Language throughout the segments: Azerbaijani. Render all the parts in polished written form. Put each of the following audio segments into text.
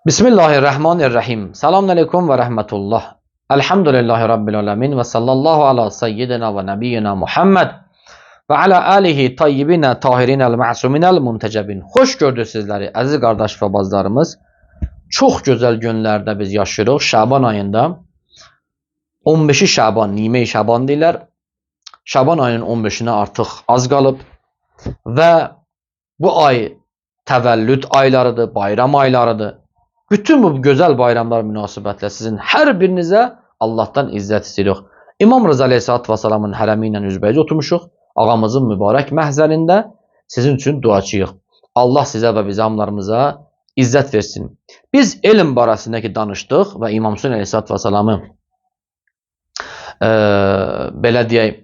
Bismillahirrahmanirrahim. Selamun aleyküm ve rahmetullah. Elhamdülillahi Rabbil alemin ve sallallahu ala seyyidina ve nebiyyina Muhammed ve ala alihi tayyibine tahirinel ma'suminel muntecebin. Hoş gördük sizleri aziz kardeş ve bazılarımız. Çok güzel günlerde biz yaşıyoruz. Şaban ayında 15'i Şaban, Nime-i Şaban deyirlər. Şaban ayının 15'ine artık az qalıb ve bu ay təvəllüd aylarıdır, bayram aylarıdır. Bütün bu güzel bayramlar münasibətilə sizin hər birinizə Allah'tan izzət istəyirik. İmam Rıza Aleyhisselatü Vesselam'ın hərəmi ilə üzbəyəcə oturmuşuq. Ağamızın mübarək məhzərində sizin üçün duacıyıq. Allah sizə və bizim hamılarımıza izzət versin. Biz elm barəsindəki danışdıq və İmam Hüseyin Aleyhisselatü Vesselam'ı belə deyək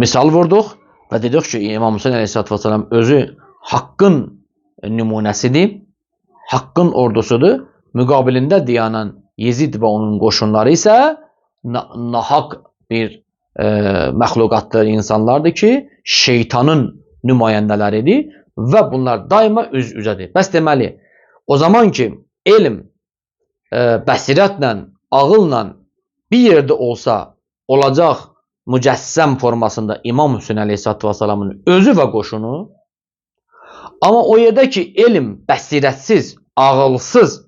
misal vurduq və dedik ki, İmam Hüseyin Aleyhisselatü Vesselam özü haqqın nümunəsidir. Hakkın ordusudur. Müqabilində dayanan Yezid və onun qoşunları isə nahaq bir məxluqatlar, insanlardır ki, şeytanın nümayəndələridir və bunlar daima üz-üzədir. Bəs deməli, o zaman ki, elm bəsirətlə, ağılla bir yerdə olsa, olacaq mücəssəm formasında İmam Hüseyin Aleyhisselatü Vesselam'ın özü və qoşunu. Ama o yerde ki elm bəsirətsiz, ağılsız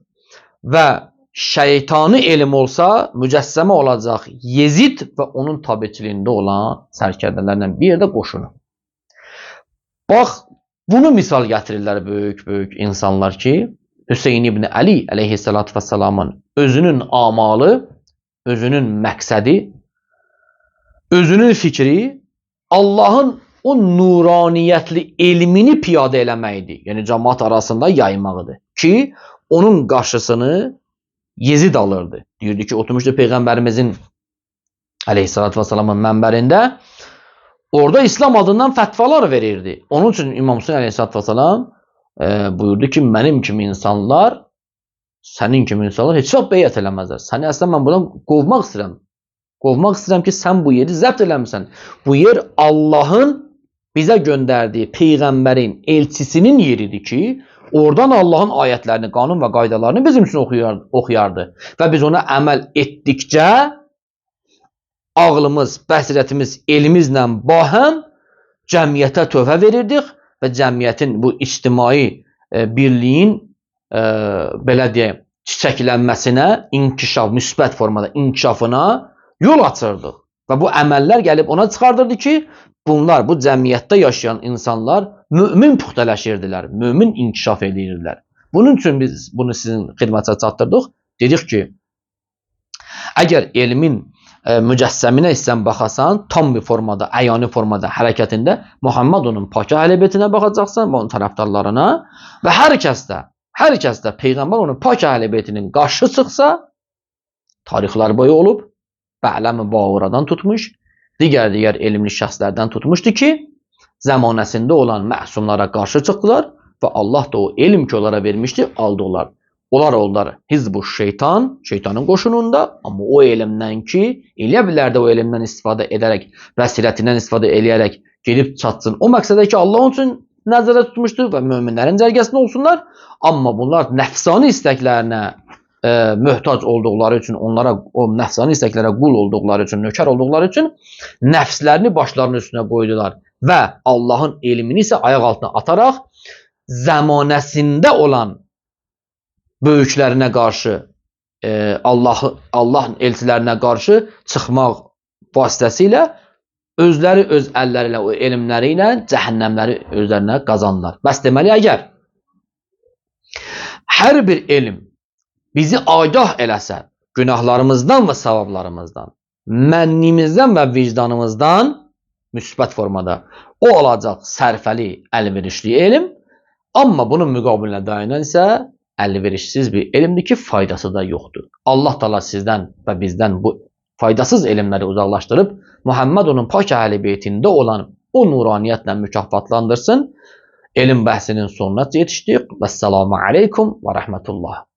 və şeytani elm olsa mücəssəmə olacaq Yezid və onun tabiçiliyində olan sərkərdələrlə bir yerdə qoşunu. Bax, bunu misal gətirirlər böyük insanlar ki, Hüseyin ibn Ali aleyhissalatü vesselamın özünün amalı, özünün məqsədi, özünün fikri Allah'ın o nuraniyetli elmini piyade eləməkdir. Yəni cemaat arasında yaymağıdır. Ki onun qarşısını Yezid alırdı. Deyirdi ki, oturmuşdu Peyğəmbərimizin aleyhissalatü vesselamın mənbərində. Orada İslam adından fətvalar verirdi. Onun üçün İmam Hüseyin aleyhissalatü vesselam buyurdu ki, mənim kimi insanlar, sənin kimi insanlar heç vaxt beyət eləməzlər. Səni əslən mən buradan qovmaq istəyirəm. Qovmaq istəyirəm ki, sən bu yeri zəbt eləmirsən. Bu yer Allah'ın bize gönderdiği peygamberin elçisinin yeridir ki, oradan Allah'ın ayetlerini, kanun ve qaydalarını bizim için okuyardı. Ve biz ona əməl etdikcə ağlımız, bəsirətimiz, elimizlə bahəm cəmiyyətə tövhə verirdik və cəmiyyətin bu ictimai birliyin belə deyək, çiçəklənməsinə, inkişaf, müsbət formada inkişafına yol açırdıq. Və bu əməllər gəlib ona çıxardırdı ki, bunlar, bu cəmiyyətdə yaşayan insanlar mümin puxtələşirdilər, mümin inkişaf edirdilər. Bunun üçün biz bunu sizin xidmətə çatdırdıq. Dedik ki, əgər elmin mücəssəminə sən baxasan, tam bir formada, əyani formada, hərəkətində Muhammed onun pak əhli-beytinə baxacaqsan və onun tərəfdarlarına və hər kəsdə Peyğəmbər onun pak əhli-beytinin qarşı çıxsa, tarixlər boyu olub, Bə'ləm-i Bağıradan tutmuş, digər elmli şəxslərdən tutmuşdu ki, zəmanəsində olan məsumlara qarşı çıxdılar və Allah da o elm ki onlara vermişdi, aldılar. Onlar Hizb-ı Şeytan, şeytanın qoşununda, amma o elmdən ki, eləyə bilər də o elmdən istifadə edərək, bəsirətindən istifadə eləyərək gedib çatsın. O məqsədə ki, Allah onun üçün nəzərə tutmuşdu və möminlərin cərgəsində olsunlar, amma bunlar nəfsani istəklərinə möhtac olduqları üçün, onlara o nəfsani istəklərə qul olduqları üçün, nökər olduqları üçün nəfslərini başlarının üstünə qoydular və Allah'ın elmini isə ayaq altına ataraq zəmanəsində olan böyüklərinə qarşı, Allah'ın elçilərinə qarşı çıxmaq vasitəsilə özləri öz əlləri ilə, o elmləri ilə cəhənnəmləri özlərinə qazandılar. Bəs deməli, əgər hər bir elm bizi agah eləsə günahlarımızdan və savablarımızdan, mənnimizdən və vicdanımızdan müsbət formada o olacaq sərfəli, əlverişli elm, amma bunun müqabilində dayanan isə əlverişsiz bir elmdir ki, faydası da yoxdur. Allah Teala sizdən və bizdən bu faydasız elmləri uzaqlaşdırıb Muhammed onun pak əhli-beytində olan o nuraniyyətlə mükafatlandırsın. Elm bəhsinin sonuna yetişdik. Vəssalamu aleykum və rəhmətullah.